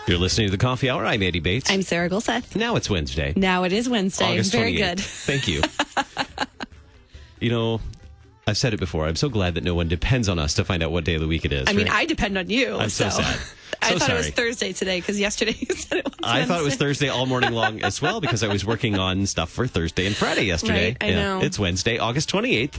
You're listening to The Coffee Hour. I'm Andy Bates. I'm Sarah Gulseth. Now it's Wednesday. Now it is Wednesday. August Very 28th. good. Thank you. You know, I've said it before. I'm so glad that no one depends on us to find out what day of the week it is. I mean, I depend on you. I'm so sad. I thought sorry. it was Thursday today because yesterday you said it was I thought it was Wednesday. Thursday all morning long as well because I was working on stuff for Thursday and Friday yesterday. Right, I know. It's Wednesday, August 28th,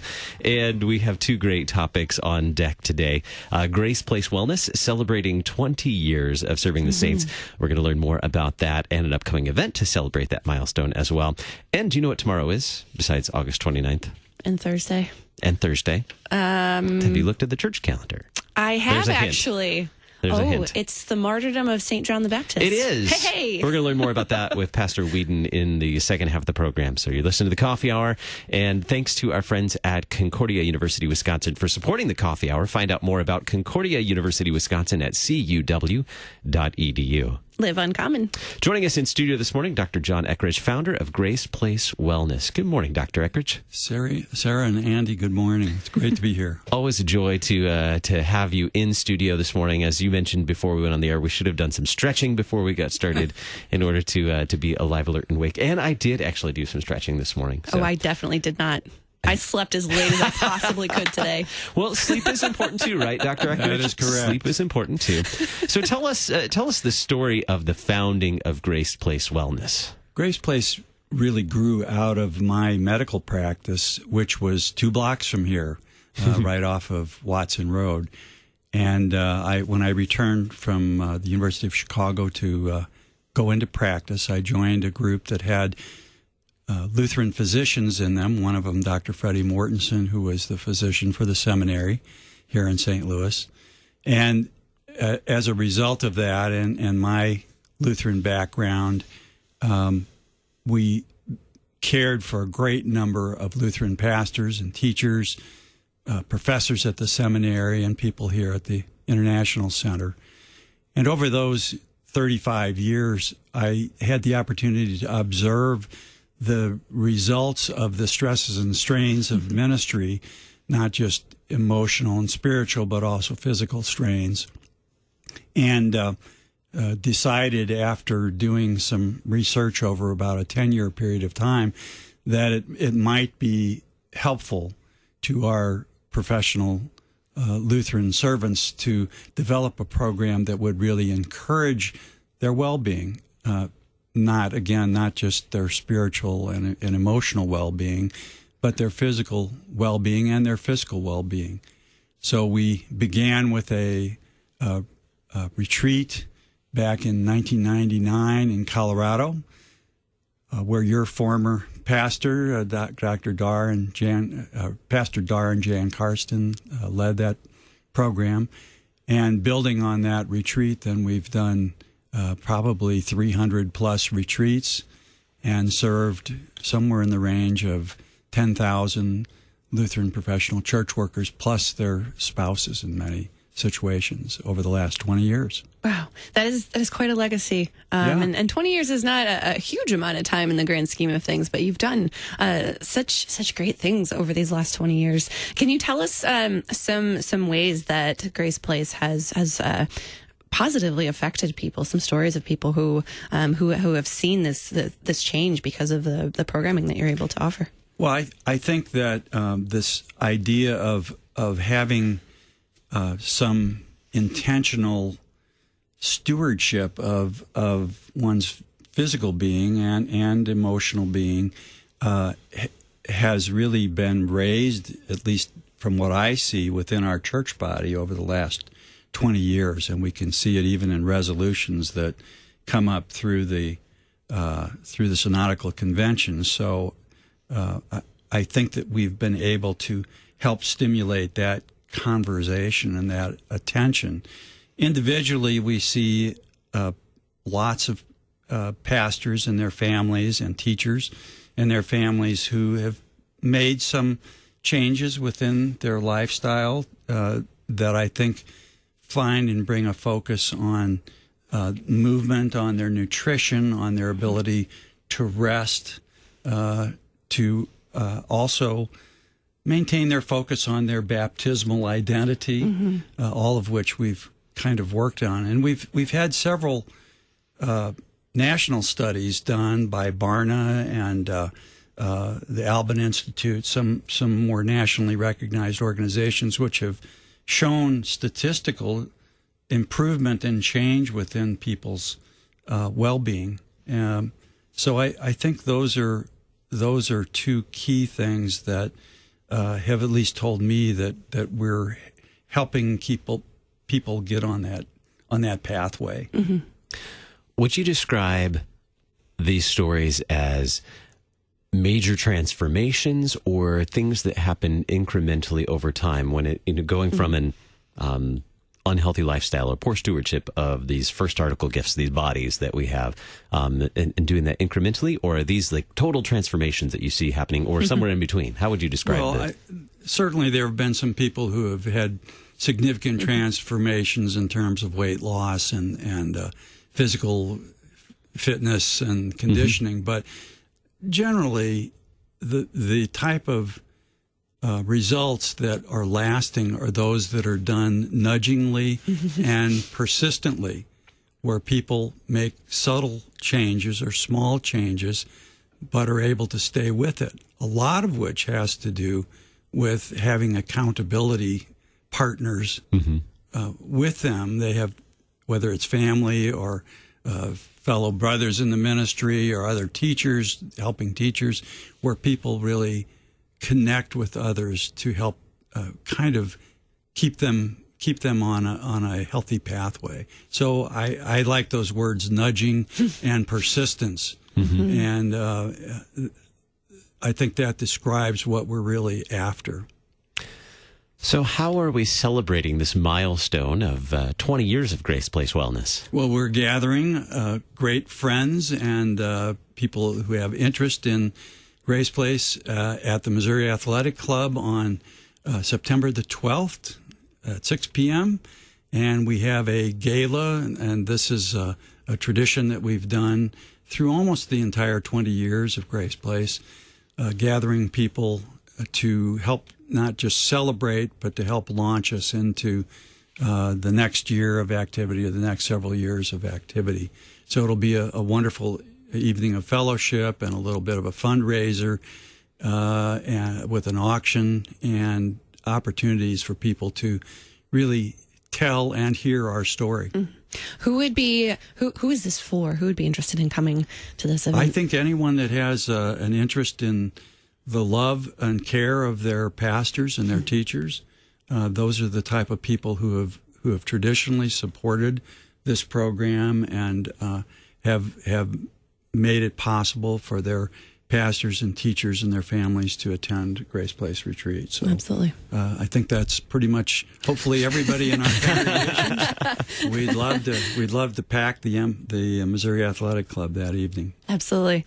and we have two great topics on deck today. Grace Place Wellness, celebrating 20 years of serving the saints. We're going to learn more about that and an upcoming event to celebrate that milestone as well. And do you know what tomorrow is, besides August 29th? And Thursday. And Thursday? Have you looked at the church calendar? I have There's a hint. actually. There's a hint. It's the martyrdom of St. John the Baptist. It is. Hey! We're going to learn more about that with Pastor Whedon in the second half of the program. So you're listening to The Coffee Hour. And thanks to our friends at Concordia University, Wisconsin for supporting The Coffee Hour. Find out more about Concordia University, Wisconsin at cuw.edu. Live uncommon. Joining us in studio this morning, Dr. John Ekrich, founder of Grace Place Wellness. Good morning, Dr. Ekrich. Sarah and Andy, good morning. It's great to be here. Always a joy to have you in studio this morning. As you mentioned before we went on the air, we should have done some stretching before we got started in order to be alive, alert, and awake. And I did actually do some stretching this morning. So. Oh, I definitely did not. I slept as late as I possibly could today. Well, sleep is important too, right, Dr. Ekrich? That is correct. Sleep is important too. So tell us the story of the founding of Grace Place Wellness. Grace Place really grew out of my medical practice, which was 2 blocks from here, right off of Watson Road. And when I returned from the University of Chicago to go into practice, I joined a group that had Lutheran physicians in them, one of them Dr. Freddie Mortensen, who was the physician for the seminary here in St. Louis. And as a result of that and my Lutheran background, we cared for a great number of Lutheran pastors and teachers, professors at the seminary, and people here at the International Center. And over those 35 years, I had the opportunity to observe the results of the stresses and strains of ministry, not just emotional and spiritual, but also physical strains. And decided after doing some research over about a 10-year period of time that it might be helpful to our professional Lutheran servants to develop a program that would really encourage their well-being, not just their spiritual and emotional well-being, but their physical well-being and their physical well-being. So we began with a retreat back in 1999 in Colorado, where your former pastor, Dr. Pastor Dar and Jan Karsten, led that program. And building on that retreat, then we've done probably 300 plus retreats and served somewhere in the range of 10,000 Lutheran professional church workers plus their spouses in many situations over the last 20 years. Wow, that is quite a legacy. And 20 years is not a huge amount of time in the grand scheme of things, but you've done such great things over these last 20 years. Can you tell us some ways that Grace Place has positively affected people? Some stories of people who have seen this change because of the programming that you're able to offer. Well, I think that this idea of having some intentional stewardship of one's physical being and emotional being has really been raised, at least from what I see, within our church body over the last 20 years, and we can see it even in resolutions that come up through the synodical convention. So I think that we've been able to help stimulate that conversation and that attention. Individually, we see lots of pastors and their families and teachers and their families who have made some changes within their lifestyle that I think find and bring a focus on movement, on their nutrition, on their ability to rest, to also maintain their focus on their baptismal identity, all of which we've kind of worked on. And we've had several national studies done by Barna and the Alban Institute, some more nationally recognized organizations, which have shown statistical improvement and change within people's well-being. So I think those are two key things that have at least told me that we're helping people get on that pathway. Mm-hmm. Would you describe these stories as major transformations or things that happen incrementally over time when going from an unhealthy lifestyle or poor stewardship of these first article gifts, these bodies that we have, and doing that incrementally, or are these like total transformations that you see happening, or somewhere in between? How would you describe this? Certainly there have been some people who have had significant transformations in terms of weight loss and physical fitness and conditioning, but generally the type of results that are lasting are those that are done nudgingly and persistently, where people make subtle changes or small changes, but are able to stay with it. A lot of which has to do with having accountability partners with them. They have, whether it's family or fellow brothers in the ministry or other teachers, helping teachers, where people really connect with others to help kind of keep them on a healthy pathway. So I like those words, nudging and persistence. And I think that describes what we're really after. So how are we celebrating this milestone of 20 years of Grace Place Wellness? Well, we're gathering great friends and people who have interest in Grace Place at the Missouri Athletic Club on September the 12th at 6 p.m. And we have a gala, and this is a tradition that we've done through almost the entire 20 years of Grace Place, gathering people to help not just celebrate, but to help launch us into the next year of activity or the next several years of activity. So it'll be a wonderful evening of fellowship and a little bit of a fundraiser and with an auction and opportunities for people to really tell and hear our story. Who is this for? Who would be interested in coming to this event? I think anyone that has an interest in the love and care of their pastors and their teachers. Those are the type of people who have traditionally supported this program and have made it possible for their pastors and teachers and their families to attend Grace Place Retreat. So absolutely. I think that's pretty much, hopefully, everybody in our congregations. We'd love to pack the Missouri Athletic Club that evening. Absolutely.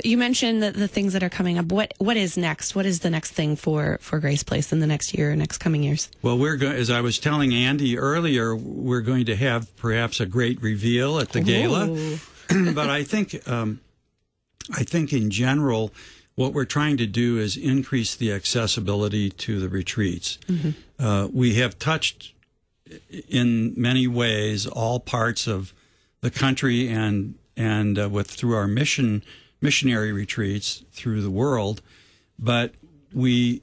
You mentioned the things that are coming up. What is next? What is the next thing for Grace Place in the next year, next coming years? Well, as I was telling Andy earlier, we're going to have perhaps a great reveal at the gala. But I think in general, what we're trying to do is increase the accessibility to the retreats. We have touched in many ways all parts of the country and through our missionary retreats through the world, but we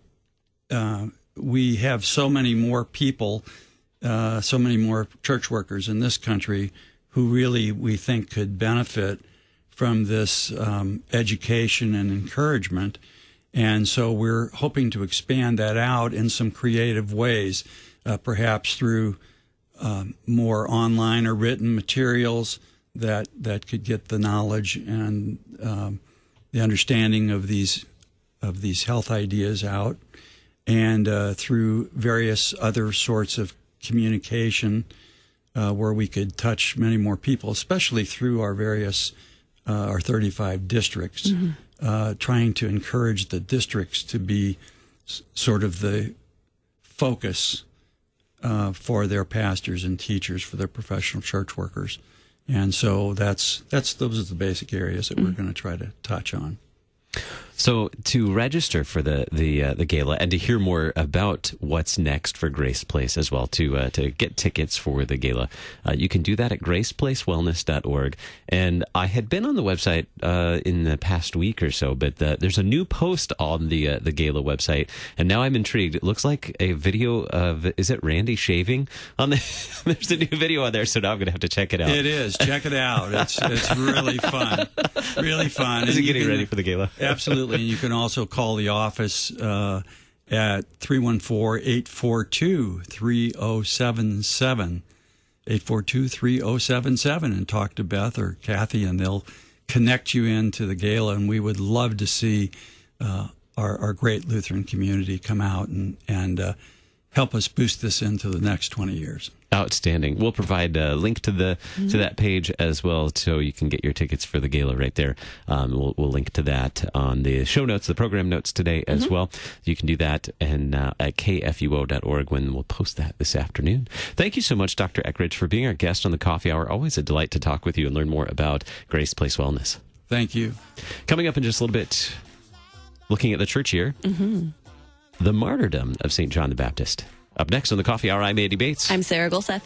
have so many more people, so many more church workers in this country who really we think could benefit from this education and encouragement. And so we're hoping to expand that out in some creative ways, perhaps through more online or written materials that could get the knowledge and the understanding of these health ideas out, and through various other sorts of communication where we could touch many more people, especially through our various our 35 districts, trying to encourage the districts to be sort of the focus for their pastors and teachers, for their professional church workers. And so those are the basic areas that we're going to try to touch on. So to register for the gala and to hear more about what's next for Grace Place as well, to get tickets for the gala, you can do that at graceplacewellness.org. And I had been on the website in the past week or so, but there's a new post on the gala website, and now I'm intrigued. It looks like a video of, is it Randy shaving on the? There's a new video on there, so now I'm going to have to check it out. It is. Check it out. It's really fun. Really fun. Is it getting ready for the gala? Absolutely. And you can also call the office at 314-842-3077, 842-3077, and talk to Beth or Kathy, and they'll connect you into the gala. And we would love to see our great Lutheran community come out and help us boost this into the next 20 years. Outstanding. We'll provide a link to that page as well, so you can get your tickets for the gala right there. We'll link to that on the show notes, the program notes today as well. You can do that and at kfuo.org when we'll post that this afternoon. Thank you so much, Dr. Ekrich, for being our guest on the Coffee Hour. Always a delight to talk with you and learn more about Grace Place Wellness. Thank you. Coming up in just a little bit, looking at the church year, the martyrdom of St. John the Baptist. Up next on the Coffee Hour, I'm Andy Bates. I'm Sarah Golseth.